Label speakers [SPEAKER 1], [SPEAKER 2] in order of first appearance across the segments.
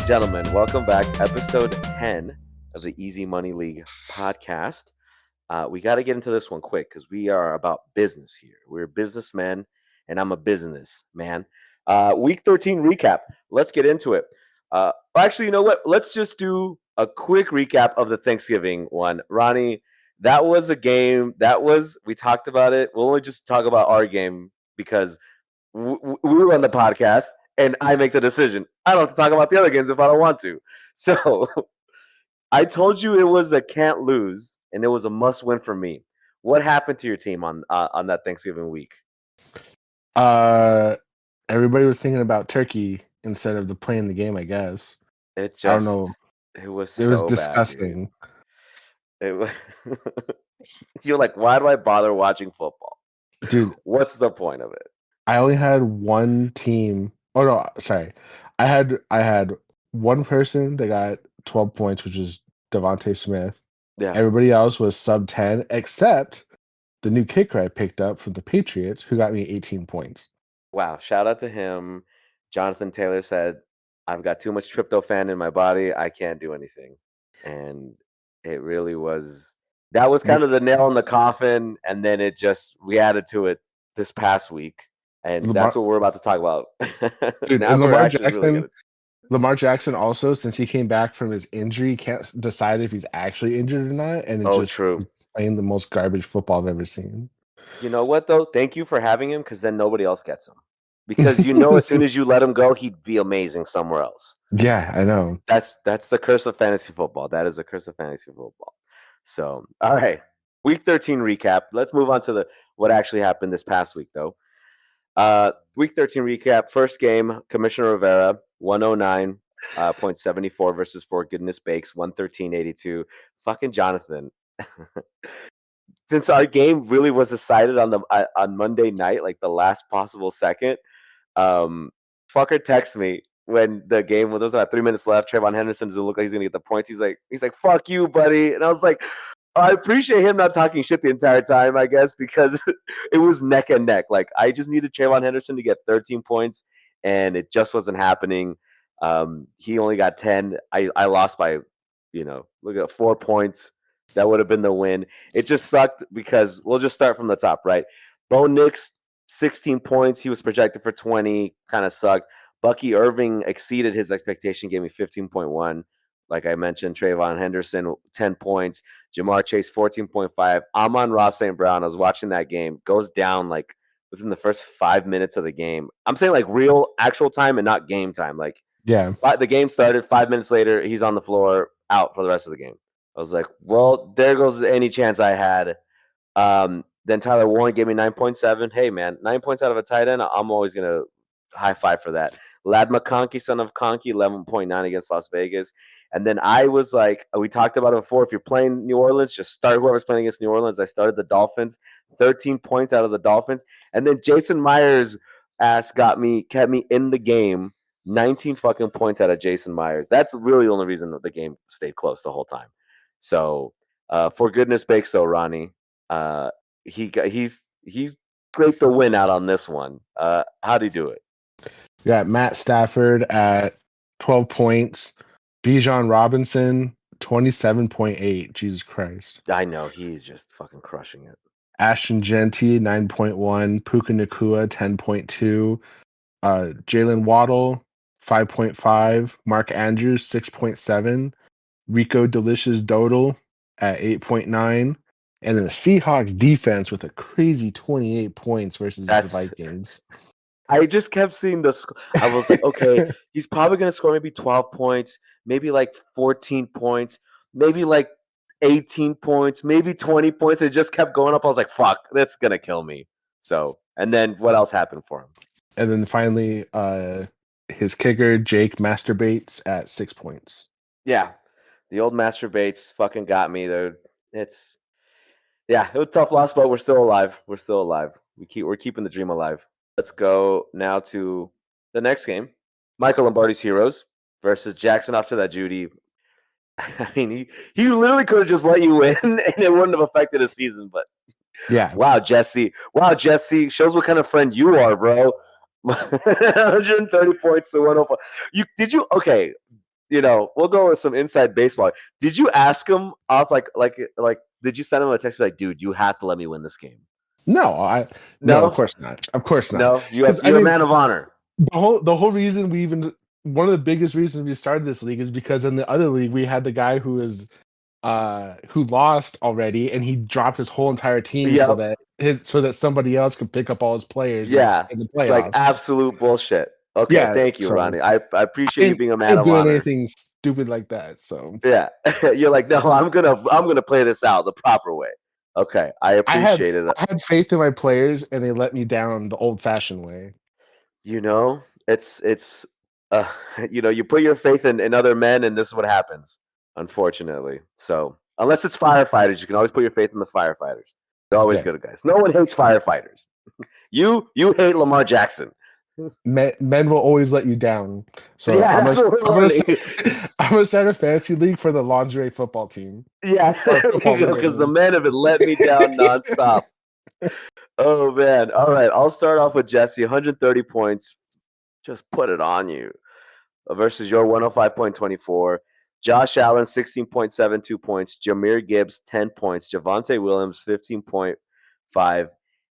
[SPEAKER 1] Gentlemen, welcome back. Episode 10 of the Easy Money League podcast. We got to get into this one quick because we are about business here. We're businessmen, and I'm a businessman. Week 13 recap. Let's get into it. Actually, you know what? Let's just do a quick recap of the Thanksgiving one. Ronnie, that was a game. We talked about it. We'll only just talk about our game because we run the podcast and I make the decision. I don't have to talk about the other games if I don't want to. So I told you it was a can't lose and it was a must win for me. What happened to your team on that Thanksgiving week?
[SPEAKER 2] Uh, Everybody was thinking about turkey instead of playing the game. I guess
[SPEAKER 1] It
[SPEAKER 2] I don't know.
[SPEAKER 1] it was
[SPEAKER 2] It was
[SPEAKER 1] so bad, dude.
[SPEAKER 2] disgusting.
[SPEAKER 1] It was, you're like, why do I bother watching football?
[SPEAKER 2] Dude,
[SPEAKER 1] What's the point of it?
[SPEAKER 2] I only had one team. Oh no, sorry. I had one person that got 12 points, which is Devontae Smith.
[SPEAKER 1] Yeah.
[SPEAKER 2] Everybody else was sub 10, except the new kicker I picked up from the Patriots, who got me 18 points.
[SPEAKER 1] Wow. Shout out to him. Jonathan Taylor said, I've got too much tryptophan in my body. I can't do anything. And it really was, that was kind of the nail in the coffin. And then we added to it this past week. And that's what we're about to talk about.
[SPEAKER 2] Dude,
[SPEAKER 1] now
[SPEAKER 2] and
[SPEAKER 1] we're
[SPEAKER 2] Lamar
[SPEAKER 1] actually really
[SPEAKER 2] Jackson,
[SPEAKER 1] good.
[SPEAKER 2] Lamar Jackson also, since he came back from his injury, can't decide if he's actually injured or not, and it just
[SPEAKER 1] true.
[SPEAKER 2] is playing the most garbage football I've ever seen.
[SPEAKER 1] You know what though? Thank you for having him because then nobody else gets him. Because as soon as you let him go, he'd be amazing somewhere else.
[SPEAKER 2] Yeah, I know.
[SPEAKER 1] That's the curse of fantasy football. That is the curse of fantasy football. So, all right, week 13 recap. Let's move on to what actually happened this past week though. Week 13 recap. First game, Commissioner Rivera, 109.74 versus For Goodness Bakes, 113.82. Fucking Jonathan. Since our game really was decided on Monday night, like the last possible second, fucker texts me when the game was about 3 minutes left. Trayvon Henderson doesn't look like he's gonna get the points. He's like, "Fuck you, buddy," and I was like, I appreciate him not talking shit the entire time, I guess, because it was neck and neck. Like I just needed Trayvon Henderson to get 13 points, and it just wasn't happening. He only got 10. I lost by, look at 4 points. That would have been the win. It just sucked because we'll just start from the top, right? Bo Nix, 16 points. He was projected for 20. Kind of sucked. Bucky Irving exceeded his expectation, gave me 15.1. Like I mentioned, Trayvon Henderson, 10 points. Jamar Chase, 14.5. Amon-Ra St. Brown, I was watching that game, goes down like within the first 5 minutes of the game. I'm saying like real, actual time and not game time. Like,
[SPEAKER 2] yeah,
[SPEAKER 1] the game started 5 minutes later. He's on the floor, out for the rest of the game. I was like, well, there goes any chance I had. Then Tyler Warren gave me 9.7. Hey, man, 9 points out of a tight end. I'm always going to high five for that. Lad McConkey, son of Conkey, 11.9 against Las Vegas. And then I was like, we talked about it before. If you're playing New Orleans, just start whoever's playing against New Orleans. I started the Dolphins, 13 points out of the Dolphins. And then Jason Myers' ass kept me in the game. 19 fucking points out of Jason Myers. That's really the only reason that the game stayed close the whole time. So, for goodness sakes, though, Ronnie, he's great to win out on this one. How'd he do it?
[SPEAKER 2] We got Matt Stafford at 12 points. Bijan Robinson, 27.8. Jesus Christ.
[SPEAKER 1] I know, he's just fucking crushing it.
[SPEAKER 2] Ashton Genty, 9.1. Puka Nacua, 10.2. Jalen Waddle, 5.5. Mark Andrews, 6.7. Rico Delicious Dodal at 8.9. And then the Seahawks defense with a crazy 28 points versus the Vikings.
[SPEAKER 1] I just kept seeing I was like, okay, he's probably going to score maybe 12 points, maybe like 14 points, maybe like 18 points, maybe 20 points. It just kept going up. I was like, fuck, that's going to kill me. So, and then what else happened for him?
[SPEAKER 2] And then finally, his kicker, Jake Masturbates at 6 points.
[SPEAKER 1] Yeah. The old Masturbates fucking got me, dude. It was a tough loss, but we're still alive. We're keeping the dream alive. Let's go now to the next game. Michael Lombardi's Heroes versus Jackson after that Judy. I mean, he literally could have just let you win and it wouldn't have affected his season, but
[SPEAKER 2] yeah.
[SPEAKER 1] Wow, Jesse. Shows what kind of friend you are, bro. 130 points to 105. Okay, we'll go with some inside baseball. Did you ask him off like did you send him a text like, dude, you have to let me win this game?
[SPEAKER 2] No, I no, of
[SPEAKER 1] No?
[SPEAKER 2] course not. Of course not.
[SPEAKER 1] No?
[SPEAKER 2] Because I
[SPEAKER 1] You're a
[SPEAKER 2] mean,
[SPEAKER 1] man of honor.
[SPEAKER 2] the whole reason we even one of the biggest reasons we started this league is because in the other league we had the guy who lost already and he dropped his whole entire team so
[SPEAKER 1] Yep.
[SPEAKER 2] that somebody else could pick up all his players
[SPEAKER 1] Yeah.
[SPEAKER 2] in the
[SPEAKER 1] It's like
[SPEAKER 2] playoffs.
[SPEAKER 1] absolute bullshit. Okay,
[SPEAKER 2] Yeah,
[SPEAKER 1] thank you,
[SPEAKER 2] so
[SPEAKER 1] Ronnie. I appreciate you being a
[SPEAKER 2] I
[SPEAKER 1] man
[SPEAKER 2] ain't
[SPEAKER 1] of
[SPEAKER 2] doing
[SPEAKER 1] honor.
[SPEAKER 2] anything stupid like that. So
[SPEAKER 1] Yeah. You're like, no, I'm gonna play this out the proper way. Okay. I
[SPEAKER 2] I had
[SPEAKER 1] appreciate it.
[SPEAKER 2] I had faith in my players and they let me down the old fashioned way.
[SPEAKER 1] It's you put your faith in other men, and this is what happens, unfortunately. So unless it's firefighters, you can always put your faith in the firefighters. They're always
[SPEAKER 2] Yeah.
[SPEAKER 1] good guys. No one hates firefighters. You hate Lamar Jackson.
[SPEAKER 2] Men will always let you down. So
[SPEAKER 1] Yeah, that's what we're learning.
[SPEAKER 2] I'm gonna start a fantasy league for the lingerie football team
[SPEAKER 1] Yeah,
[SPEAKER 2] or
[SPEAKER 1] there you
[SPEAKER 2] football
[SPEAKER 1] go. Because the
[SPEAKER 2] women.
[SPEAKER 1] men have been letting me down nonstop. Oh man. All right, I'll start off with Jesse. 130 points. Just put it on you. Versus your 105.24. Josh Allen, 16.72 points. Jameer Gibbs, 10 points. Javonte Williams, 15.5.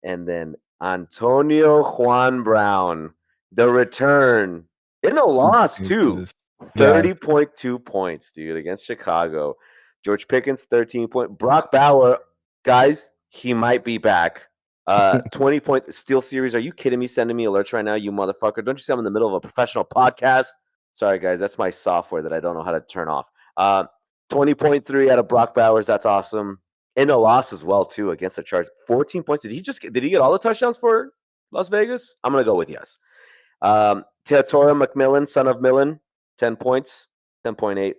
[SPEAKER 1] And then Antonio Juan Brown, the return in a loss, too.
[SPEAKER 2] Jesus. Yeah.
[SPEAKER 1] 30.2 points, dude, against Chicago. George Pickens, 13 point. Brock Bauer, guys, he might be back. 20-point steal series. Are you kidding me? Sending me alerts right now, you motherfucker. Don't you see I'm in the middle of a professional podcast? Sorry, guys. That's my software that I don't know how to turn off. 20.3 out of Brock Bowers. That's awesome. In a loss as well, too, against the Chargers. 14 points. Did he get all the touchdowns for Las Vegas? I'm gonna go with yes. Teotora McMillan, son of Millen, 10 points, 10.8.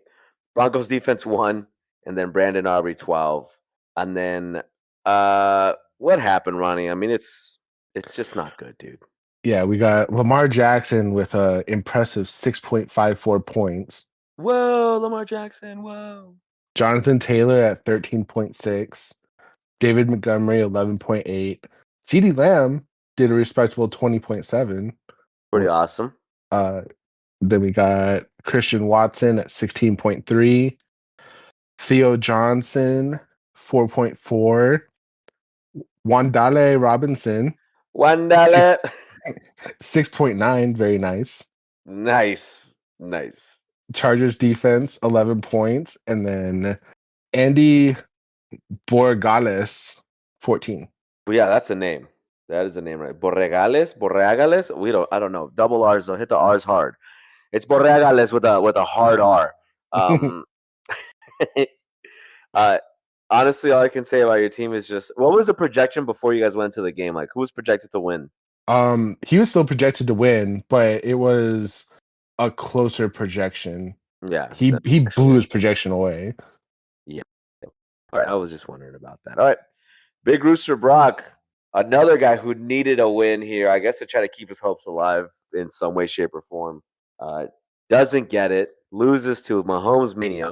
[SPEAKER 1] Broncos defense 1, and then Brandon Aubrey 12. And then what happened, Ronnie? I mean, it's just not good, dude.
[SPEAKER 2] Yeah, we got Lamar Jackson with a impressive 6.54 points.
[SPEAKER 1] Whoa, Lamar Jackson, whoa.
[SPEAKER 2] Jonathan Taylor at 13.6. David Montgomery 11.8. CeeDee Lamb did a respectable 20.7.
[SPEAKER 1] Pretty awesome.
[SPEAKER 2] Uh then we got Christian Watson at 16.3. Theo Johnson 4.4. Wandale Robinson six,
[SPEAKER 1] Wandale.
[SPEAKER 2] 6.9, very nice.
[SPEAKER 1] Nice. Nice.
[SPEAKER 2] Chargers defense 11 points, and then Andy Borregales 14.
[SPEAKER 1] But yeah, that's a name. That is a name, right? Borregales. I don't know. Double R's though. Hit the R's hard. It's Borregales with a hard R. Um, uh, honestly, all I can say about your team is just what was the projection before you guys went to the game? Like, who was projected to win?
[SPEAKER 2] He was still projected to win, but it was a closer projection.
[SPEAKER 1] Yeah, that's
[SPEAKER 2] He blew
[SPEAKER 1] actually
[SPEAKER 2] his projection away.
[SPEAKER 1] yeah. All right, I was just wondering about that. All right, Big Rooster Brock, another guy who needed a win here, I guess, to try to keep his hopes alive in some way, shape, or form. Uh, doesn't get it, loses to Mahomes Mania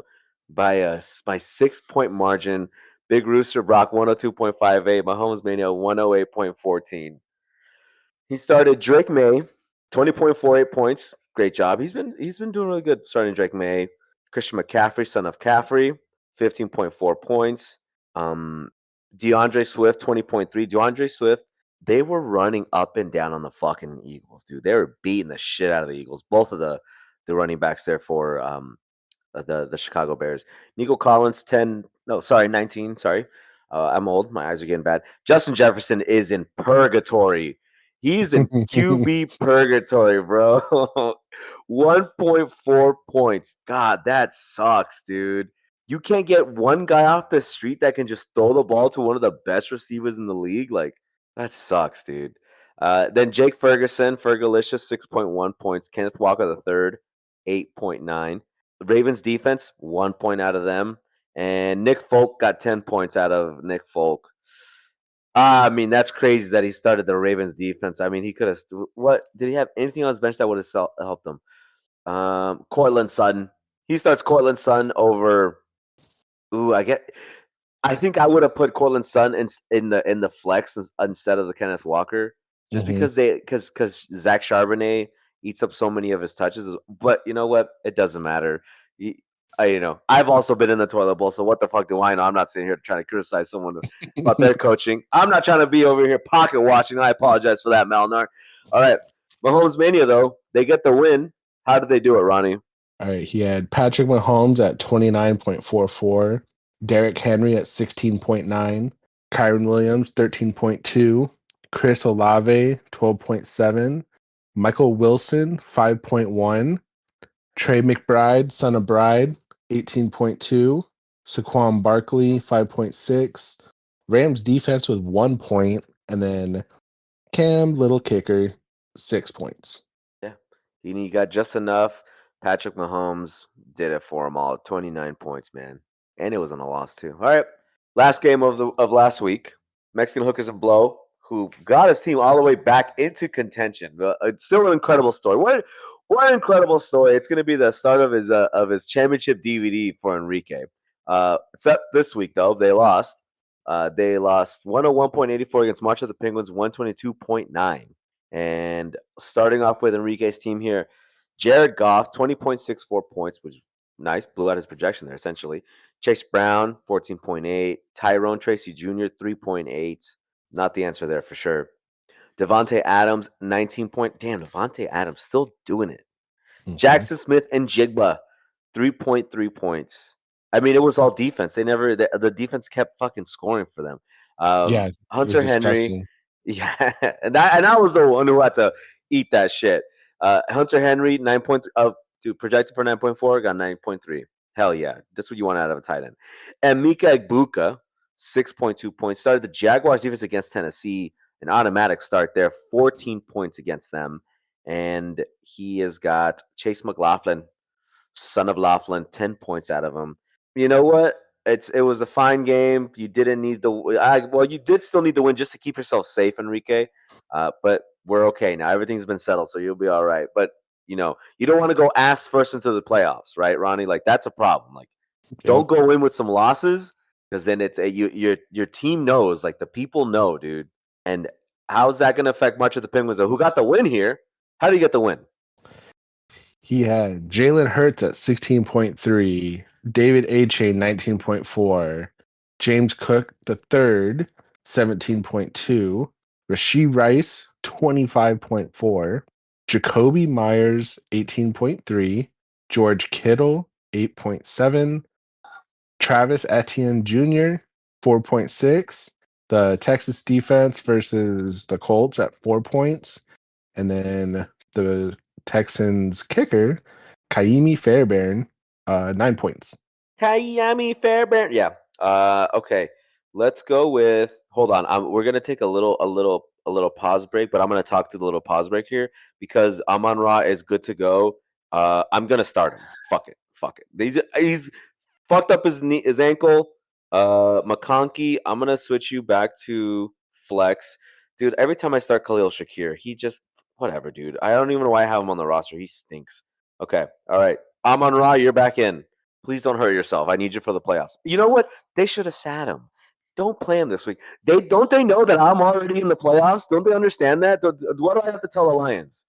[SPEAKER 1] by 6 point margin. Big Rooster Brock 102.58, Mahomes Mania 108.14. He started Drake May, 20.48 points. Great job. He's been doing really good starting Drake May. Christian McCaffrey, son of Caffrey, 15.4 points. Um, DeAndre Swift, 20.3. DeAndre Swift, they were running up and down on the fucking Eagles, dude. They were beating the shit out of the Eagles. Both of the running backs there for the Chicago Bears. Nico Collins, 10. No, sorry, 19. Sorry. I'm old. My eyes are getting bad. Justin Jefferson is in purgatory. He's in QB purgatory, bro. 1.4 points. God, that sucks, dude. You can't get one guy off the street that can just throw the ball to one of the best receivers in the league. Like, that sucks, dude. Then Jake Ferguson, Fergalicious, 6.1 points. Kenneth Walker the third, 8.9. The Ravens defense, 1 point out of them. And Nick Folk got 10 points out of Nick Folk. I mean, that's crazy that he started the Ravens defense. I mean, he could have. What did he have? Anything on his bench that would have helped him? Cortland Sutton. He starts Cortland Sutton over. Ooh, I get. I think I would have put Cortland Sutton in the flex instead of the Kenneth Walker, just
[SPEAKER 2] Mhm.
[SPEAKER 1] because because Zach Charbonnet eats up so many of his touches. But you know what? It doesn't matter. I've also been in the toilet bowl, so what the fuck do I know? I'm not sitting here trying to criticize someone about their coaching. I'm not trying to be over here pocket watching. I apologize for that, Malnar. All right, Mahomes Mania though, they get the win. How did they do it, Ronnie?
[SPEAKER 2] All right, he had Patrick Mahomes at 29.44, Derrick Henry at 16.9, Kyron Williams 13.2, Chris Olave 12.7, Michael Wilson 5.1, Trey McBride, son of Bride 18.2, Saquon Barkley 5.6, Rams defense with 1 point, and then Cam Little Kicker 6 points.
[SPEAKER 1] Yeah, you got just enough. Patrick Mahomes did it for them all. 29 points, man, and it was on a loss too. All right, last game of last week. Mexican Hookers and Blow, who got his team all the way back into contention. It's still an incredible story. What an incredible story! It's going to be the start of his championship DVD for Enrique. Except this week though, they lost. They lost 101.84 against March of the Penguins, 122.9. And starting off with Enrique's team here, Jared Goff, 20.64 points, which nice, blew out his projection there essentially. Chase Brown, 14.8. Tyrone Tracy Jr., 3.8. Not the answer there for sure. Devontae Adams, 19 point. Damn, Devontae Adams still doing it.
[SPEAKER 2] Mhm.
[SPEAKER 1] Jackson Smith and Jigba, 3.3 points. I mean, it was all defense. The defense kept fucking scoring for them.
[SPEAKER 2] Yeah, it was
[SPEAKER 1] Hunter Henry,
[SPEAKER 2] disgusting.
[SPEAKER 1] yeah, and I was the one who had to eat that shit. Hunter Henry, 9.3, dude, projected for 9.4, got 9.3. Hell yeah, that's what you want out of a tight end. And Mika Egbuka, 6.2 points. Started the Jaguars defense against Tennessee, an automatic start there, 14 points against them. And he has got Chase McLaughlin, son of Laughlin, 10 points out of him. You know what? It was a fine game. You didn't need well, you did still need the win just to keep yourself safe, Enrique. But we're okay now. Everything's been settled, so you'll be all right. But you don't want to go ass first into the playoffs, right, Ronnie? Like that's a problem. Like
[SPEAKER 2] Yep.
[SPEAKER 1] don't go in with some losses because then your team knows, like the people know, dude. And how's that going to affect much of the Penguins? Who got the win here? How do you get the win?
[SPEAKER 2] He had Jalen Hurts at 16.3, David A. Chain 19.4, James Cook the third 17.2, Rasheed Rice 25.4, Jacoby Myers 18.3, George Kittle 8.7, Travis Etienne Jr. 4.6, the Texas defense versus the Colts at 4 points, and then the Texans kicker, Kaimi Fairbairn, 9 points.
[SPEAKER 1] Miami Fairbairn. Yeah. Okay. Let's go with. Hold on. We're gonna take a little pause break, but I'm gonna talk to the little pause break here because Amon Ra is good to go. I'm gonna start him. Fuck it. Fuck it. He's fucked up his knee, his ankle. McConkey. I'm gonna switch you back to flex, dude. Every time I start Khalil Shakir, he just whatever, dude. I don't even know why I have him on the roster. He stinks. Okay. All right. Amon Ra, you're back in. Please don't hurt yourself. I need you for the playoffs. You know what? They should have sat him. Don't play him this week. They know that I'm already in the playoffs? Don't they understand that? What do I have to tell the Lions?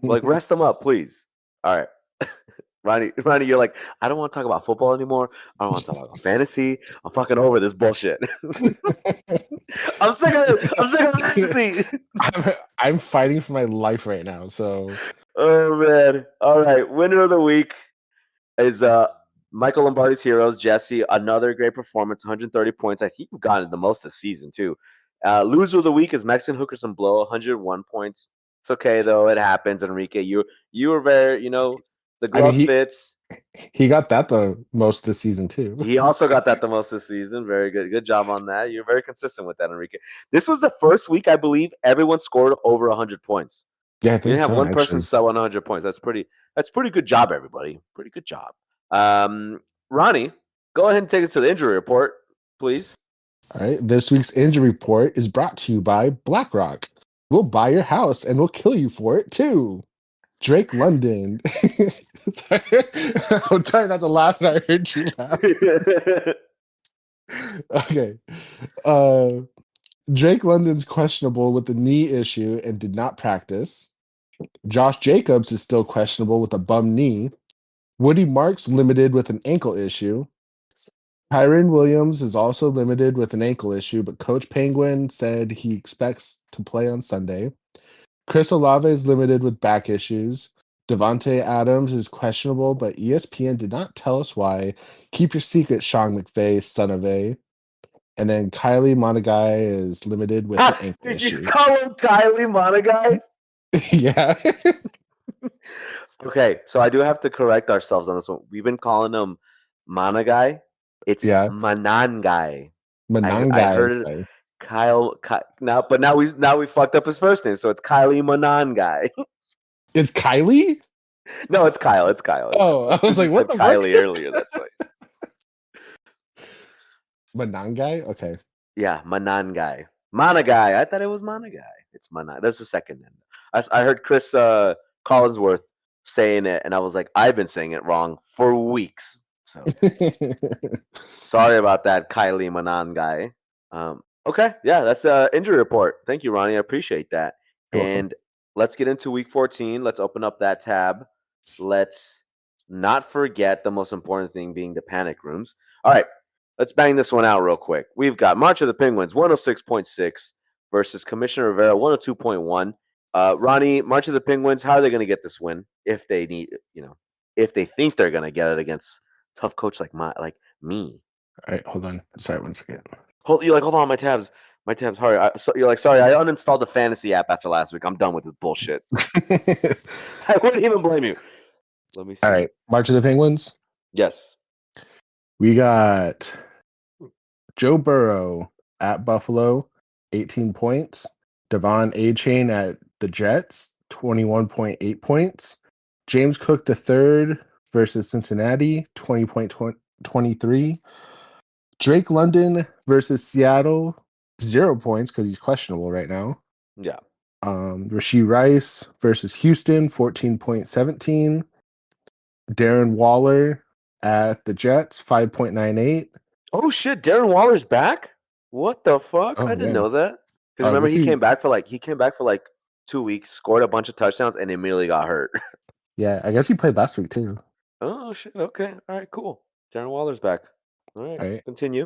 [SPEAKER 1] Like rest them up, please. All right. Ronnie, you're like, I don't want to talk about football anymore. I don't want to talk about fantasy. I'm fucking over this bullshit. I'm sick of it. I'm sick of fantasy.
[SPEAKER 2] I'm fighting for my life right now. So
[SPEAKER 1] Oh man. All right. Winner of the week is Michael Lombardi's Heroes, Jesse. Another great performance, 130 points. I think you've gotten the most this season too. Loser of the week is Mexican Hookers and Blow, 101 points. It's okay though, it happens. Enrique, you were very, the
[SPEAKER 2] I mean
[SPEAKER 1] glove fits.
[SPEAKER 2] he got that the most this season too.
[SPEAKER 1] He also got that the most this season. Very good, good job on that. You're very consistent with that, Enrique. This was the first week I believe everyone scored over 100 points.
[SPEAKER 2] Yeah, I
[SPEAKER 1] We
[SPEAKER 2] think
[SPEAKER 1] didn't have
[SPEAKER 2] so
[SPEAKER 1] one person
[SPEAKER 2] actually.
[SPEAKER 1] sell 100 points. That's pretty. That's pretty good job, everybody. Pretty good job. Ronnie, go ahead and take us to the injury report, please.
[SPEAKER 2] All right. This week's injury report is brought to you by BlackRock. We'll buy your house and we'll kill you for it too. Drake London. Sorry. I'm trying not to laugh and I heard you laugh. Okay. Uh Drake London's questionable with the knee issue and did not practice. Josh Jacobs is still questionable with a bum knee. Woody Marks limited with an ankle issue. Kyron Williams is also limited with an ankle issue, but Coach Penguin said he expects to play on Sunday. Chris Olave is limited with back issues. Devontae Adams is questionable, but ESPN did not tell us why. Keep your secret, Sean McVay, son of a. And then Kylie Monagai is limited with an
[SPEAKER 1] Ha!
[SPEAKER 2] ankle
[SPEAKER 1] Did you
[SPEAKER 2] issue.
[SPEAKER 1] call him Kylie Monagai?
[SPEAKER 2] Yeah.
[SPEAKER 1] Okay, so I do have to correct ourselves on this one. We've been calling him Monagai. It's
[SPEAKER 2] Yeah.
[SPEAKER 1] Manangai. I
[SPEAKER 2] Manangai.
[SPEAKER 1] heard it.
[SPEAKER 2] Okay.
[SPEAKER 1] Now, but now we fucked up his first name, so it's Kylie Manangai.
[SPEAKER 2] It's Kylie?
[SPEAKER 1] No, it's Kyle. It's Kyle. It's
[SPEAKER 2] Oh,
[SPEAKER 1] Kyle.
[SPEAKER 2] I was
[SPEAKER 1] Because you
[SPEAKER 2] like, what
[SPEAKER 1] said
[SPEAKER 2] the fuck?
[SPEAKER 1] Kylie earlier. That's why.
[SPEAKER 2] Manangai? Okay.
[SPEAKER 1] Yeah, Manangai. Managai. I thought it was Managai. It's Mana. That's the second name. I heard Chris Collinsworth saying it, and I was like, I've been saying it wrong for weeks. So sorry about that, Kylie Manangai. Okay, yeah, that's injury report. Thank you, Ronnie. I appreciate that.
[SPEAKER 2] You're welcome.
[SPEAKER 1] And let's get into week 14. Let's open up that tab. Let's not forget the most important thing being the panic rooms. All right, let's bang this one out real quick. We've got March of the Penguins 106.6 versus Commissioner Rivera 102.1. Ronnie, March of the Penguins, how are they going to get this win if they need, if they think they're going to get it against tough coach like me?
[SPEAKER 2] All right, hold on. Sorry, one second.
[SPEAKER 1] Hold on, my tabs. My tabs. You're like, sorry, I uninstalled the fantasy app after last week. I'm done with this bullshit. I wouldn't even blame you. Let me see.
[SPEAKER 2] All right, March of the Penguins.
[SPEAKER 1] Yes.
[SPEAKER 2] We got Joe Burrow at Buffalo, 18 points. Devon A-Chain at the Jets, 21.8 points. James Cook the third versus Cincinnati, 20.23. Drake London versus Seattle, 0 points because he's questionable right now.
[SPEAKER 1] Yeah.
[SPEAKER 2] Rashee Rice versus Houston, 14.17. Darren Waller at the Jets, 5.98.
[SPEAKER 1] Oh shit, Darren Waller's back? What the fuck? I
[SPEAKER 2] Oh,
[SPEAKER 1] didn't
[SPEAKER 2] yeah.
[SPEAKER 1] know that. Because
[SPEAKER 2] I
[SPEAKER 1] remember
[SPEAKER 2] guess
[SPEAKER 1] he came back for like 2 weeks, scored a bunch of touchdowns, and immediately got hurt.
[SPEAKER 2] yeah, I guess he played last week too.
[SPEAKER 1] Oh shit. Okay. All right. Cool. Darren Waller's back. All right.
[SPEAKER 2] All right.
[SPEAKER 1] Continue.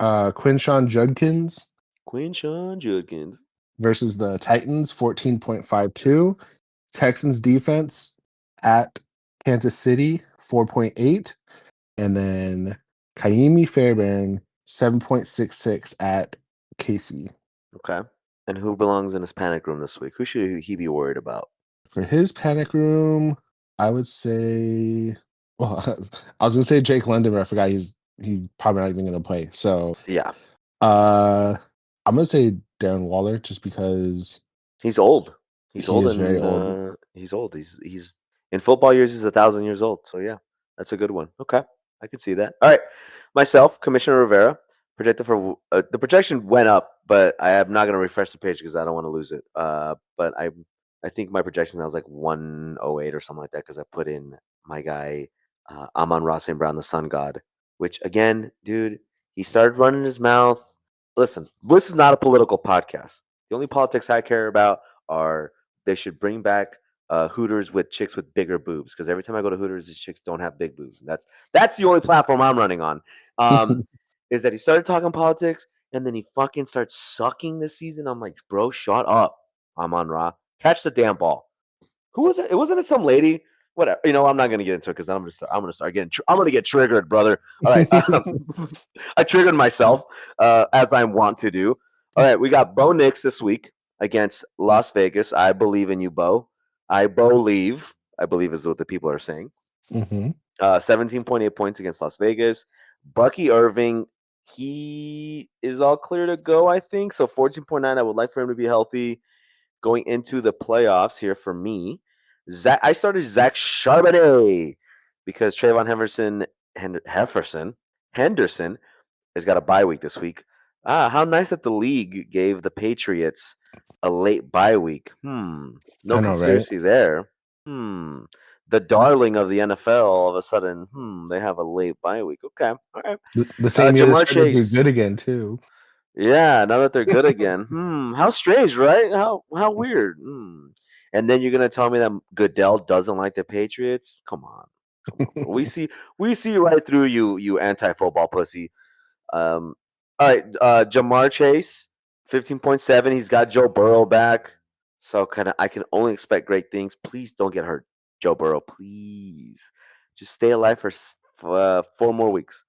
[SPEAKER 2] Quinshawn Judkins
[SPEAKER 1] Queen Sean Judkins.
[SPEAKER 2] versus the Titans, 14.52. Texans defense at Kansas City, 4.8. And then Kaimi Fairbairn, 7.66 at KC.
[SPEAKER 1] Okay. And who belongs in his panic room this week? Who should he be worried about?
[SPEAKER 2] For his panic room, I would say, well, I was gonna say Jake London, but I forgot he's probably not even gonna play. So
[SPEAKER 1] Yeah.
[SPEAKER 2] I'm gonna say Darren Waller just because
[SPEAKER 1] He's old. He's
[SPEAKER 2] he
[SPEAKER 1] old
[SPEAKER 2] is very
[SPEAKER 1] and
[SPEAKER 2] old.
[SPEAKER 1] he's old. He's in football years. He's 1,000 years old. So yeah, that's a good one. Okay, I can see that. All right, myself, Commissioner Rivera, projected for the projection went up, but I am not going to refresh the page because I don't want to lose it. But I think my projection now is like 108 or something like that because I put in my guy Amon-Ra St. Brown, the Sun God, which again, dude, he started running his mouth. Listen, this is not a political podcast. The only politics I care about are they should bring back Hooters with chicks with bigger boobs because every time I go to Hooters, these chicks don't have big boobs. And that's the only platform I'm running on. Is that he started talking politics and then he fucking starts sucking this season. I'm like, bro, shut up. I'm on Raw. Catch the damn ball. Who was it? It wasn't it some lady. Whatever. I'm not gonna get into it because I'm gonna start getting. I'm gonna get triggered, brother. All right. I triggered myself as I want to do. All right, we got Bo Nix this week against Las Vegas. I believe in you, Bo. I believe. I believe is what the people are saying.
[SPEAKER 2] Mhm.
[SPEAKER 1] 17.8 points against Las Vegas. Bucky Irving, he is all clear to go, I think. So 14.9. I would like for him to be healthy going into the playoffs here for me. I started Zach Charbonnet because Trayvon Henderson has got a bye week this week. How nice that the league gave the Patriots a late bye week. No
[SPEAKER 2] I know, right?
[SPEAKER 1] conspiracy there. The darling of the NFL, all of a sudden, they have a late bye week. Okay, all right.
[SPEAKER 2] The same year they're
[SPEAKER 1] Jamar
[SPEAKER 2] starting to do
[SPEAKER 1] Chase.
[SPEAKER 2] good again too.
[SPEAKER 1] Yeah, now that they're good again. How strange, right? How weird. And then you're gonna tell me that Goodell doesn't like the Patriots? Come on, bro. We see right through you, you anti-football pussy. Um, all right, Jamar Chase, 15.7. He's got Joe Burrow back, so I can only expect great things. Please don't get hurt, Joe Burrow. Please, just stay alive for 4 more weeks.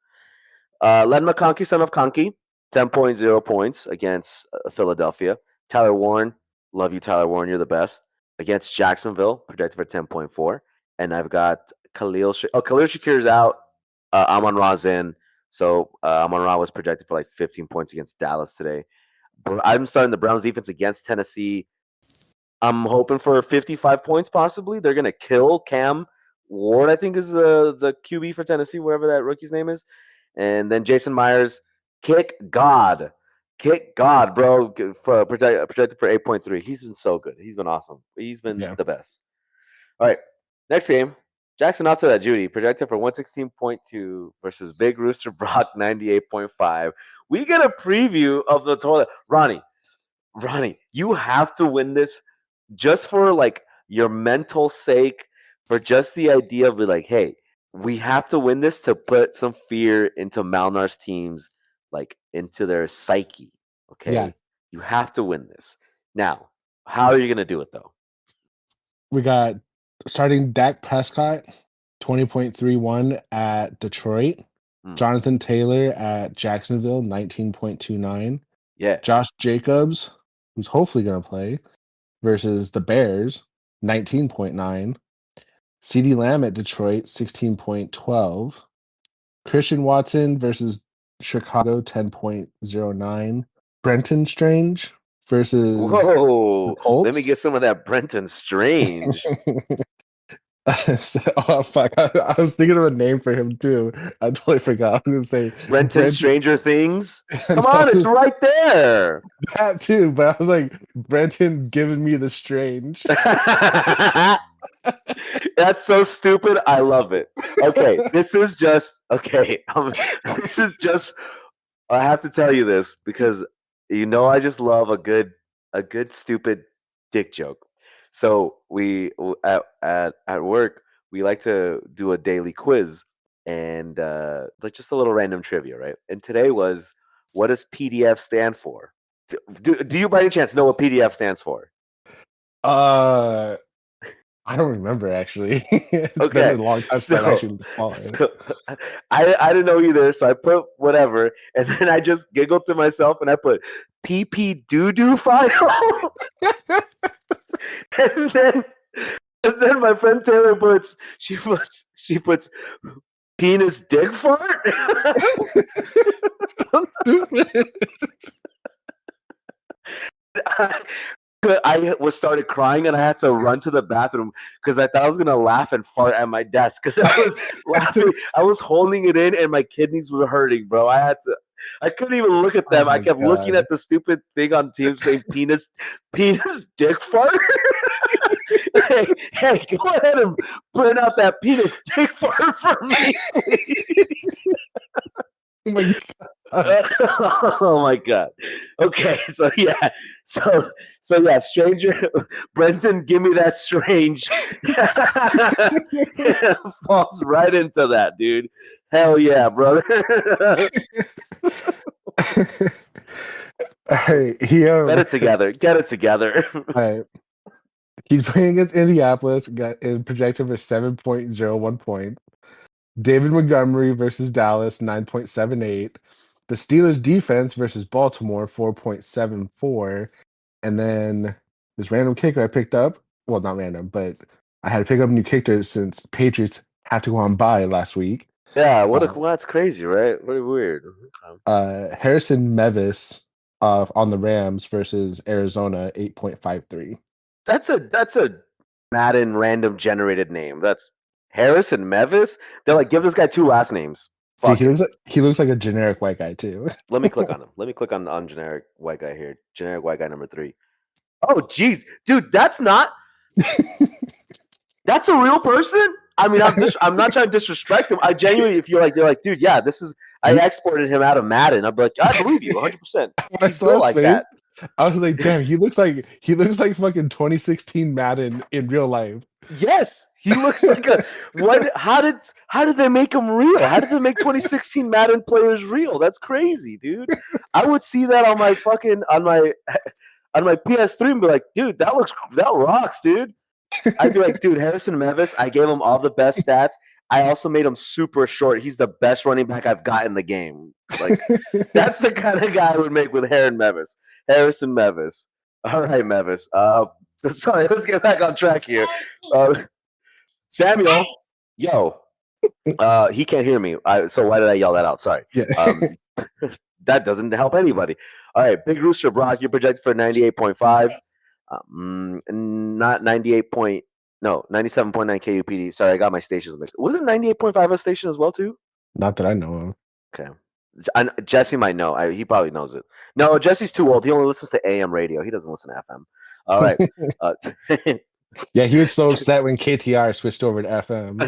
[SPEAKER 1] Len McConkey, son of Conkey, 10.0 points against Philadelphia. Tyler Warren, love you, Tyler Warren. You're the best. Against Jacksonville, projected for 10.4. And I've got Khalil Shakir's out. Amon Ra's in. So Amon Ra was projected for like 15 points against Dallas today. I'm starting the Browns defense against Tennessee. I'm hoping for 55 points possibly. They're going to kill Cam Ward, I think is the QB for Tennessee, whatever that rookie's name is. And then Jason Myers, kick God, bro, for projected for 8.3. He's been so good. He's been awesome. He's been
[SPEAKER 2] Yeah.
[SPEAKER 1] the best. All right, next game. Jackson off to that Judy, projected for 116.2 versus Big Rooster Brock 98.5. We get a preview of the toilet. Ronnie, you have to win this just for like your mental sake, for just the idea of like, hey, we have to win this to put some fear into Malnar's teams, like into their psyche.
[SPEAKER 2] Yeah.
[SPEAKER 1] Okay, you have to win this. Now, how are you gonna do it though?
[SPEAKER 2] We got starting Dak Prescott, 20.31 at Detroit.
[SPEAKER 1] Hmm.
[SPEAKER 2] Jonathan Taylor at Jacksonville, 19.29.
[SPEAKER 1] Yeah.
[SPEAKER 2] Josh Jacobs, who's hopefully going to play, versus the Bears, 19.9. CeeDee Lamb at Detroit, 16.12. Christian Watson versus Chicago, 10.09. Brenton Strange versus the
[SPEAKER 1] Whoa! Let me
[SPEAKER 2] Colts.
[SPEAKER 1] get some of that Brenton Strange.
[SPEAKER 2] Oh fuck! I was thinking of a name for him too. I totally forgot. I'm gonna say
[SPEAKER 1] Brenton
[SPEAKER 2] Brenton.
[SPEAKER 1] Stranger Things.
[SPEAKER 2] No,
[SPEAKER 1] Come on, it's right there.
[SPEAKER 2] that too, but I was like Brenton giving me the strange.
[SPEAKER 1] That's so stupid. I love it. Okay, this is just okay. This is just. I have to tell you this because I just love a good stupid dick joke. So at work we like to do a daily quiz and like just a little random trivia, right? And today was, what does PDF stand for? Do you by any chance know what PDF stands for?
[SPEAKER 2] uh, I don't remember actually. It's been
[SPEAKER 1] Okay,
[SPEAKER 2] a long time since I've
[SPEAKER 1] so
[SPEAKER 2] actually saw it.
[SPEAKER 1] so I didn't know either, so I put whatever, and then I just giggled to myself, and I put PP doo doo file, and then and then my friend Taylor puts penis dick fart.
[SPEAKER 2] Stupid.
[SPEAKER 1] I was started crying and I had to run to the bathroom because I thought I was gonna laugh and fart at my desk because I was laughing. I was holding it in and my kidneys were hurting, bro. I couldn't even look at
[SPEAKER 2] Oh
[SPEAKER 1] them. I
[SPEAKER 2] my
[SPEAKER 1] kept looking
[SPEAKER 2] god.
[SPEAKER 1] at the stupid thing on Teams saying penis dick fart. Hey, go ahead and print out that penis dick fart for me, please.
[SPEAKER 2] Oh my god.
[SPEAKER 1] Oh my god. Okay, so yeah, so yeah, stranger Brenton, give me that strange. Falls right into that, dude. Hell yeah, brother.
[SPEAKER 2] All right, he
[SPEAKER 1] Get it together. Get it together.
[SPEAKER 2] all right. He's playing against Indianapolis, got is projected for 7.01 points. David Montgomery versus Dallas, 9.78. The Steelers defense versus Baltimore, 4.74. And then this random kicker I picked up. Well, not random, but I had to pick up a new kicker since Patriots had to go on bye last week.
[SPEAKER 1] Yeah,
[SPEAKER 2] Uh,
[SPEAKER 1] that's crazy, right? Very weird. Okay.
[SPEAKER 2] Harrison Mevis on the Rams versus Arizona, 8.53.
[SPEAKER 1] That's a Madden random generated name. That's Harrison Mevis. They're like, give this guy two last names.
[SPEAKER 2] Dude,
[SPEAKER 1] Fuck it.
[SPEAKER 2] he looks like a generic white guy too.
[SPEAKER 1] Let me click on him. Let me click on generic white guy here. Generic white guy number 3. Oh, jeez, dude, that's a real person. I mean, I'm not trying to disrespect him. I genuinely, if you're like, dude, yeah, this is. I
[SPEAKER 2] You,
[SPEAKER 1] exported him out of Madden. I'd be like, I believe you, 100%.
[SPEAKER 2] when I
[SPEAKER 1] He's
[SPEAKER 2] saw
[SPEAKER 1] built
[SPEAKER 2] his
[SPEAKER 1] like
[SPEAKER 2] face,
[SPEAKER 1] that.
[SPEAKER 2] I was like, damn, he looks like fucking 2016 Madden in real life.
[SPEAKER 1] Yes, he looks like a what? How did they make him real? How did they make 2016 Madden players real? That's crazy, dude. I would see that on my fucking on my PS3 and be like, dude, that rocks, dude. I'd be like, dude, Harrison Mevis. I gave him all the best stats. I also made him super short. He's the best running back I've got in the game. Like that's the kind of guy I would make with Harrison Mevis. All right, Mevis. Sorry, let's get back on track here. Uh, Samuel, yo, he can't hear me. So why did I yell that out? Sorry.
[SPEAKER 2] Yeah.
[SPEAKER 1] That doesn't help anybody. All right, Big Rooster Brock, you're projected for 98.5. Not 98 point, no, 97.9 KUPD. Sorry, I got my stations mixed. Was it 98.5 a station as well, too?
[SPEAKER 2] Not that I know
[SPEAKER 1] Okay. Jesse might know. He probably knows it. No, Jesse's too old. He only listens to AM radio. He doesn't listen to FM. All right.
[SPEAKER 2] of. Yeah, he was so upset when KTR switched over to FM.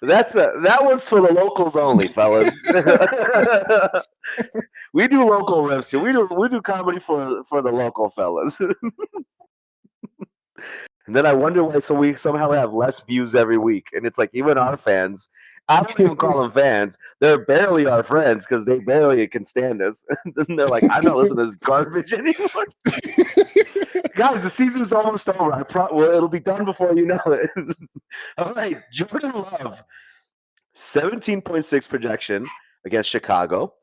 [SPEAKER 1] That one's for the locals only, fellas. We do local riffs here. We do comedy for the local fellas. And then I wonder why we somehow have less views every week. And it's like even our fans, I don't even call them fans. They're barely our friends because they barely can stand us. And they're like, I'm not listening to this garbage anymore. Guys, the season's almost over. Well, it'll be done before you know it. All right, Jordan Love, 17.6 projection against Chicago.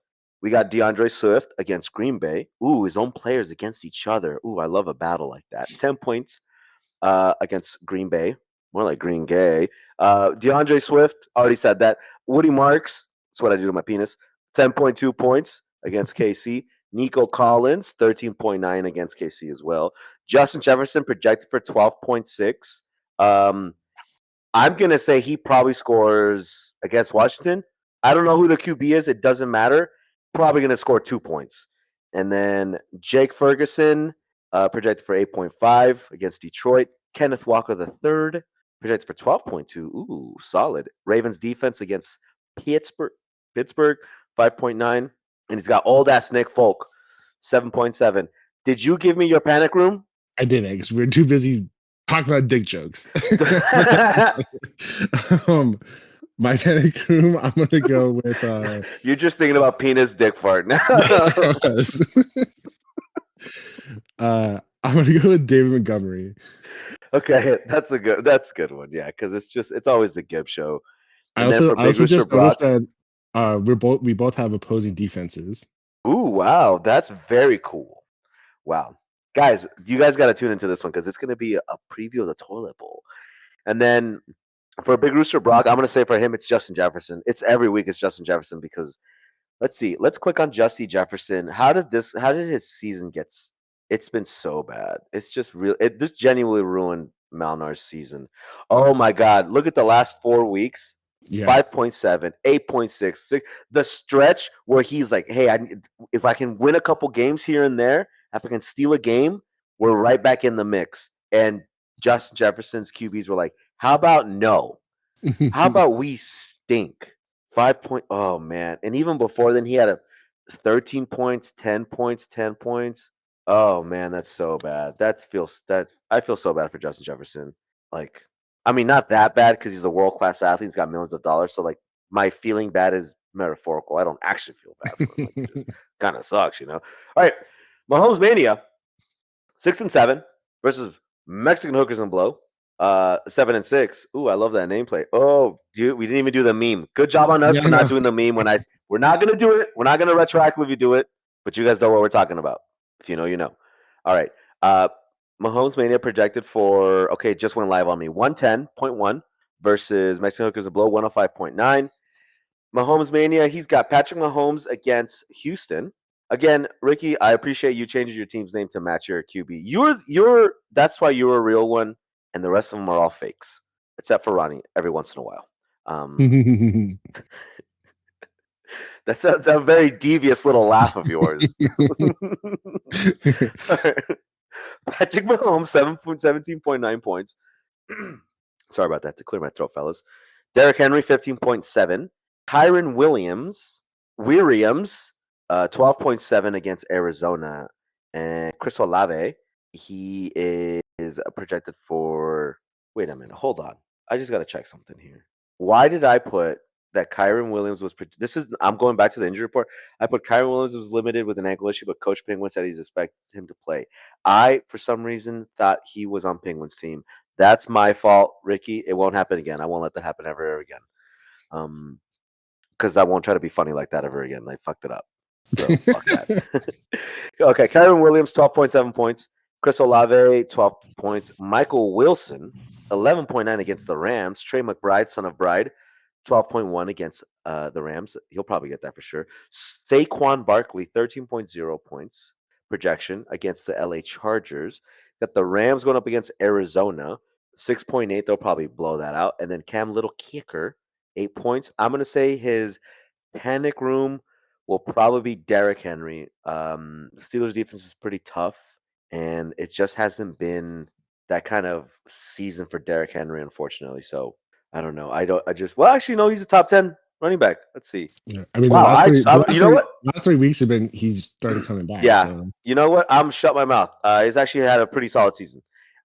[SPEAKER 1] We got DeAndre Swift against Green Bay. Ooh, his own players against each other. Ooh, I love a battle like that. 10 points against Green Bay. More like Green Gay. DeAndre Swift, already said that. Woody Marks, that's what I do to my penis. 10.2 points against KC. Nico Collins, 13.9 against KC as well. Justin Jefferson projected for 12.6. I'm going to say he probably scores against Washington. I don't know who the QB is. It doesn't matter. Probably going to score 2 points. And then Jake Ferguson, projected for 8.5 against Detroit. Kenneth Walker III, projected for 12.2. Ooh, solid. Ravens defense against Pittsburgh, 5.9. And he's got old ass Nick Folk, 7.7. Did you give me your panic room?
[SPEAKER 2] I didn't because we are too busy talking about dick jokes. My panic room, I'm gonna go with
[SPEAKER 1] You're just thinking about penis dick fart now.
[SPEAKER 2] I'm gonna go with David Montgomery.
[SPEAKER 1] Okay, that's a good one. Yeah, because it's always the Gibbs show. And
[SPEAKER 2] I
[SPEAKER 1] then for Big
[SPEAKER 2] also
[SPEAKER 1] Rooster
[SPEAKER 2] just
[SPEAKER 1] Brock,
[SPEAKER 2] noticed that we both have opposing defenses.
[SPEAKER 1] ooh, wow, that's very cool. Wow, guys, you guys got to tune into this one because it's going to be a preview of the toilet bowl. And then for Big Rooster Brock, I'm going to say for him it's Justin Jefferson. It's every week it's Justin Jefferson because let's see, let's click on Justin Jefferson. How did his season get? It's been so bad. It's just real. This genuinely ruined Malnar's season. Oh my God! Look at the last 4 weeks.
[SPEAKER 2] Yeah.
[SPEAKER 1] 5.7, 8.6, 6. The stretch where he's like, hey, if I can win a couple games here and there, if I can steal a game, we're right back in the mix. And Justin Jefferson's QBs were like, how about no? How about we stink? 5 point. Oh man! And even before then, he had a 13 points, 10 points, 10 points. Oh man, that's so bad. I feel so bad for Justin Jefferson. Like, I mean, not that bad because he's a world class athlete. He's got millions of dollars. So like, my feeling bad is metaphorical. I don't actually feel bad for him. Like, it just kind of sucks, you know. All right, Mahomes Mania, 6-7 versus Mexican Hookers and Blow. 7-6. Ooh, I love that nameplate. Oh, dude, we didn't even do the meme. Good job on us for not doing the meme. We're not gonna do it. We're not gonna retroactively do it. But you guys know what we're talking about. If you know, you know. All right. Mahomes Mania projected for just went live on me. 110.1 versus Mexican Hookers and Blow 105.9. Mahomes Mania. He's got Patrick Mahomes against Houston. Again, Ricky, I appreciate you changing your team's name to match your QB. That's why you're a real one, and the rest of them are all fakes, except for Ronnie every once in a while. That's a very devious little laugh of yours. Patrick Mahomes, 17.9 points. Sorry about that. To clear my throat, fellas. Derrick Henry, 15.7. Kyron Williams, 12.7 against Arizona. And Chris Olave, he is projected for. Wait a minute. Hold on. I just got to check something here. Why did I put that Kyron Williams was? This is. I'm going back to the injury report. I put Kyron Williams was limited with an ankle issue, but Coach Penguin said he expects him to play. I, for some reason, thought he was on Penguin's team. That's my fault, Ricky. It won't happen again. I won't let that happen ever again. Because I won't try to be funny like that ever again. I fucked it up. So fuck that. Okay, Kyron Williams, 12.7 points. Chris Olave, 12 points. Michael Wilson, 11.9 against the Rams. Trey McBride, son of Bride, 12.1 against the Rams. He'll probably get that for sure. Saquon Barkley, 13.0 points projection against the LA Chargers. Got the Rams going up against Arizona, 6.8. They'll probably blow that out. And then Cam Little kicker, 8 points. I'm going to say his panic room will probably be Derrick Henry. The Steelers defense is pretty tough, and it just hasn't been that kind of season for Derrick Henry, unfortunately. So I don't know. I just. Well, actually, no. He's a top 10 running back. Let's see.
[SPEAKER 2] Yeah, I mean,
[SPEAKER 1] Wow. You know what?
[SPEAKER 2] last 3 weeks have been he's started coming back.
[SPEAKER 1] Yeah.
[SPEAKER 2] So
[SPEAKER 1] You know what? I'm shut my mouth. He's actually had a pretty solid season.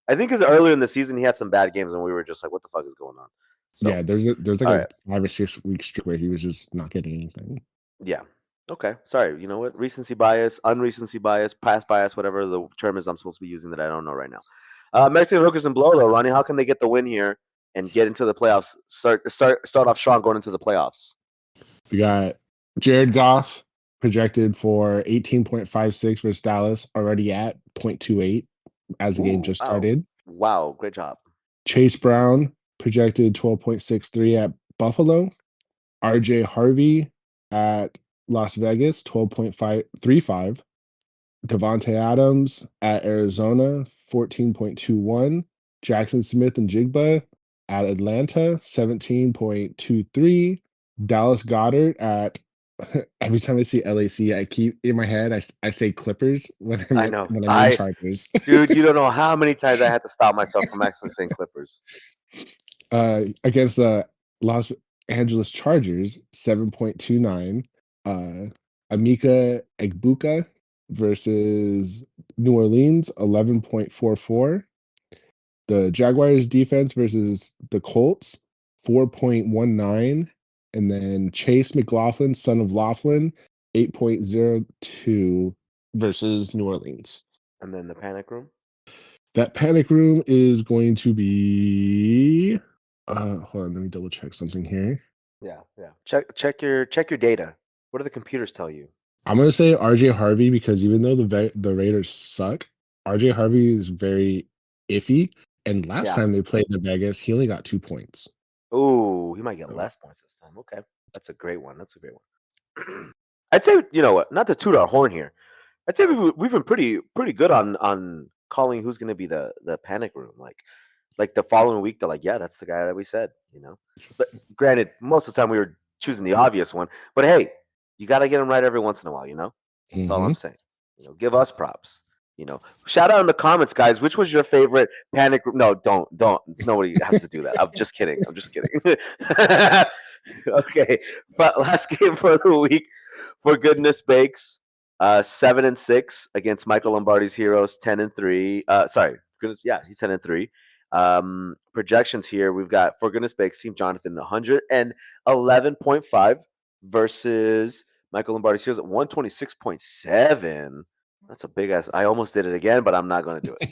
[SPEAKER 1] I think because earlier in the season he had some bad games, and we were just like, "What the fuck is going on?" So
[SPEAKER 2] yeah, there's like
[SPEAKER 1] all
[SPEAKER 2] a
[SPEAKER 1] right.
[SPEAKER 2] 5 or 6 week streak where he was just not getting anything.
[SPEAKER 1] Yeah. Okay. Sorry. You know what? Recency bias, unrecency bias, past bias, whatever the term is I'm supposed to be using that I don't know right now. Mexican hookers and blow though, Ronnie. How can they get the win here and get into the playoffs? Start off strong going into the playoffs.
[SPEAKER 2] We got Jared Goff projected for 18.56 versus Dallas, already at 0.28 as the game
[SPEAKER 1] Ooh,
[SPEAKER 2] just
[SPEAKER 1] wow,
[SPEAKER 2] started.
[SPEAKER 1] wow, great job.
[SPEAKER 2] Chase Brown projected 12.63 at Buffalo. RJ Harvey at Las Vegas, 12.535. Devontae Adams at Arizona, 14.21. Jackson Smith and Jigba at Atlanta, 17.23. Dallas Goddard at every time I see LAC, I keep in my head, I say Clippers
[SPEAKER 1] I know.
[SPEAKER 2] when I mean Chargers.
[SPEAKER 1] Dude, you don't know how many times I had to stop myself from actually saying Clippers.
[SPEAKER 2] Against the Los Angeles Chargers, 7.29. Amika Egbuka versus New Orleans, 11.44. The Jaguars defense versus the Colts, 4.19. And then Chase McLaughlin, son of Laughlin, 8.02 versus New Orleans.
[SPEAKER 1] And then the panic room.
[SPEAKER 2] That panic room is going to be hold on, let me double check something here.
[SPEAKER 1] Yeah, yeah. Check your data. What do the computers tell you?
[SPEAKER 2] I'm gonna say RJ Harvey because even though the Raiders suck, RJ Harvey is very iffy. And last
[SPEAKER 1] Yeah.
[SPEAKER 2] time they played the Vegas, he only got 2 points.
[SPEAKER 1] Ooh, he might get
[SPEAKER 2] So,
[SPEAKER 1] less points this time. Okay, that's a great one. That's a great one. I'd say you know what? Not to toot our horn here. I'd say we've been pretty good on calling who's going to be the panic room. Like the following week, they're like, yeah, that's the guy that we said. You know, but granted, most of the time we were choosing the obvious one. But hey, you got to get them right every once in a while. You know, that's all I'm
[SPEAKER 2] mhm.
[SPEAKER 1] saying. You know, give us props. You know, shout out in the comments, guys. Which was your favorite panic room? No, don't. Nobody has to do that. I'm just kidding. I'm just kidding. Okay, but last game for the week, for goodness sakes, 7-6 against Michael Lombardi's Heroes, 10-3. Sorry, goodness, yeah, he's 10-3. Projections here, we've got for goodness sakes, Team Jonathan 111.5 versus Michael Lombardi's Heroes at 126.7. That's a big ass. I almost did it again, but I'm not going to do it.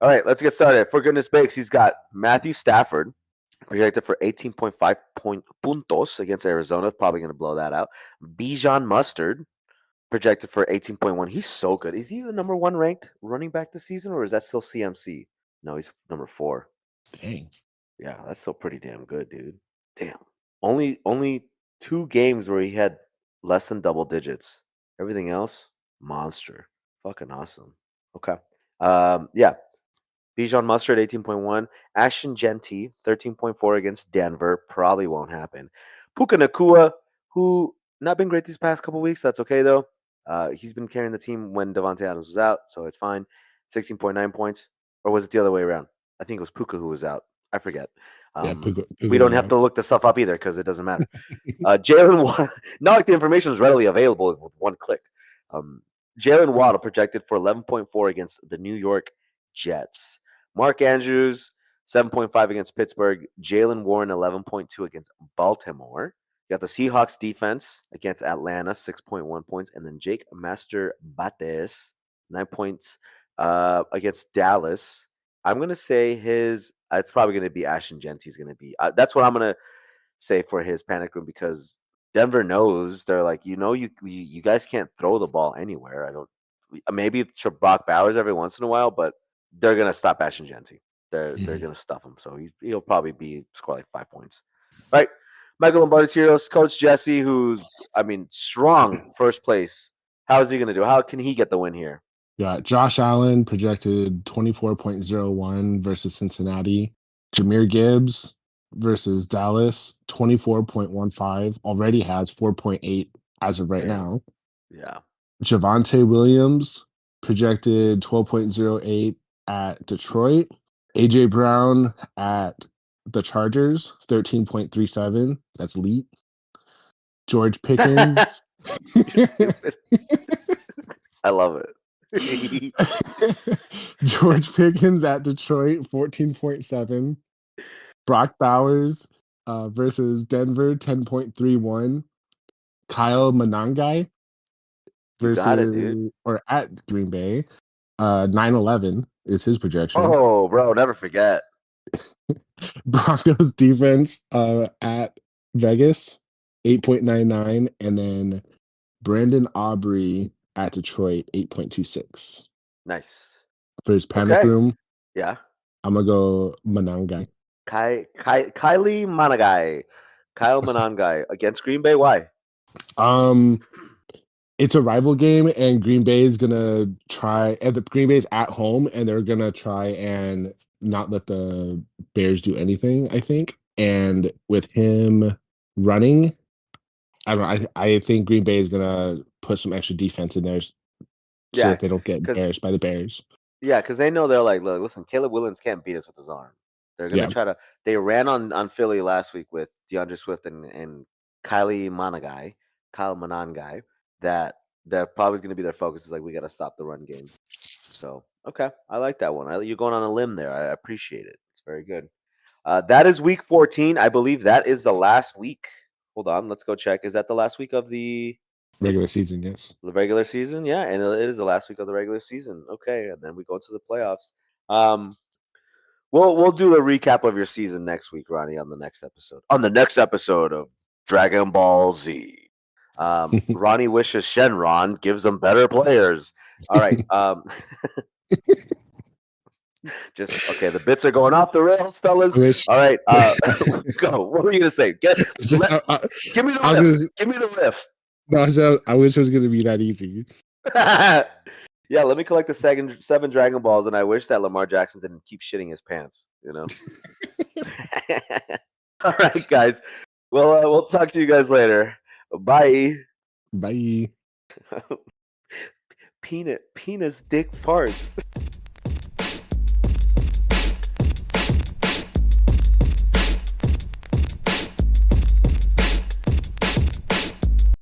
[SPEAKER 1] All right, let's get started. For goodness sakes, he's got Matthew Stafford projected for 18.5 puntos against Arizona. Probably going to blow that out. Bijan Mustard projected for 18.1. He's so good. Is he the number one ranked running back this season, or is that still CMC? No, he's number 4.
[SPEAKER 2] Dang.
[SPEAKER 1] Yeah, that's still pretty damn good, dude. Damn. Only 2 games where he had less than double digits. Everything else, monster. Fucking awesome. Okay. Yeah. Bijan Mustard, 18.1. Ashton Genty, 13.4 against Denver. Probably won't happen. Puka Nakua, who not been great these past couple weeks. That's okay though. He's been carrying the team when Devontae Adams was out, so it's fine. 16.9 points, or was it the other way around? I think it was Puka who was out. I forget.
[SPEAKER 2] Yeah,
[SPEAKER 1] We
[SPEAKER 2] Puka
[SPEAKER 1] don't
[SPEAKER 2] was
[SPEAKER 1] have
[SPEAKER 2] out.
[SPEAKER 1] to look this stuff up either because it doesn't matter. Jalen, not like the information is readily available with one click. Um, Jalen Waddle projected for 11.4 against the New York Jets. Mark Andrews 7.5 against Pittsburgh. Jalen Warren 11.2 against Baltimore. You got the Seahawks defense against Atlanta 6.1 points, and then Jake Master Bates 9 points against Dallas. I'm gonna say his. It's probably gonna be Ashton Genty's gonna be. That's what I'm gonna say for his panic room because Denver knows they're like, you guys can't throw the ball anywhere. I don't. Maybe to Brock Bowers every once in a while, but they're gonna stop Ashton Genty. They're
[SPEAKER 2] Mhm.
[SPEAKER 1] gonna stuff him, so he'll probably be score like 5 points. Right, Michael Lombardi's heroes, Coach Jesse, who's strong first place. How is he gonna do? How can he get the win here?
[SPEAKER 2] Yeah, Josh Allen projected 24.01 versus Cincinnati. Jameer Gibbs versus Dallas, 24.15. Already has 4.8 as of right
[SPEAKER 1] Damn.
[SPEAKER 2] now.
[SPEAKER 1] Yeah.
[SPEAKER 2] Javante Williams projected 12.08 at Detroit. AJ Brown at the Chargers, 13.37. That's elite. George Pickens.
[SPEAKER 1] You're stupid. I love it.
[SPEAKER 2] George Pickens at Detroit, 14.7. Brock Bowers versus Denver, 10.31. Kyle Manangai
[SPEAKER 1] You got it, dude.
[SPEAKER 2] versus or at Green Bay, 9-11 is his projection.
[SPEAKER 1] Oh, bro, never forget.
[SPEAKER 2] Broncos defense at Vegas, 8.99. And then Brandon Aubrey at Detroit, 8.26.
[SPEAKER 1] Nice.
[SPEAKER 2] For his panic
[SPEAKER 1] Okay.
[SPEAKER 2] room,
[SPEAKER 1] Yeah.
[SPEAKER 2] I'm gonna go Manangai.
[SPEAKER 1] Kylie Managai. Kyle Manangai against Green Bay. Why?
[SPEAKER 2] Um, it's a rival game, and Green Bay is gonna try. And the Green Bay's at home, and they're gonna try and not let the Bears do anything. I think, and with him running, I don't know. I think Green Bay is gonna put some extra defense in there so
[SPEAKER 1] Yeah,
[SPEAKER 2] that they don't get
[SPEAKER 1] because
[SPEAKER 2] embarrassed by the Bears.
[SPEAKER 1] they know they're like, look, listen, Caleb Williams can't beat us with his arm. They're gonna
[SPEAKER 2] Yeah,
[SPEAKER 1] try to. They ran on Philly last week with DeAndre Swift and Kylie Managai, Kyle Manangai. That they're probably gonna be their focus. Is like we got to stop the run game. So okay, I like that one. You're going on a limb there. I appreciate it. It's very good. That is week 14. I believe that is the last week. Hold on, let's go check. Is that the last week of
[SPEAKER 2] regular season, yes.
[SPEAKER 1] the regular season? Yeah, and it is the last week of the regular season. Okay, and then we go into the playoffs. Um, we'll do a recap of your season next week, Ronnie, on the next episode. On the next episode of Dragon Ball Z. Ronnie wishes Shenron gives them better players. All right. Just okay. The bits are going off the rails, fellas.
[SPEAKER 2] I wish.
[SPEAKER 1] All right, go. What were you gonna say?
[SPEAKER 2] So,
[SPEAKER 1] Give me the
[SPEAKER 2] I was
[SPEAKER 1] riff.
[SPEAKER 2] gonna,
[SPEAKER 1] Give me the riff.
[SPEAKER 2] no, so I wish it was gonna be that easy.
[SPEAKER 1] Yeah, let me collect the seven Dragon Balls, and I wish that Lamar Jackson didn't keep shitting his pants. All right, guys. Well, we'll talk to you guys later. Bye.
[SPEAKER 2] Bye.
[SPEAKER 1] Penis dick farts.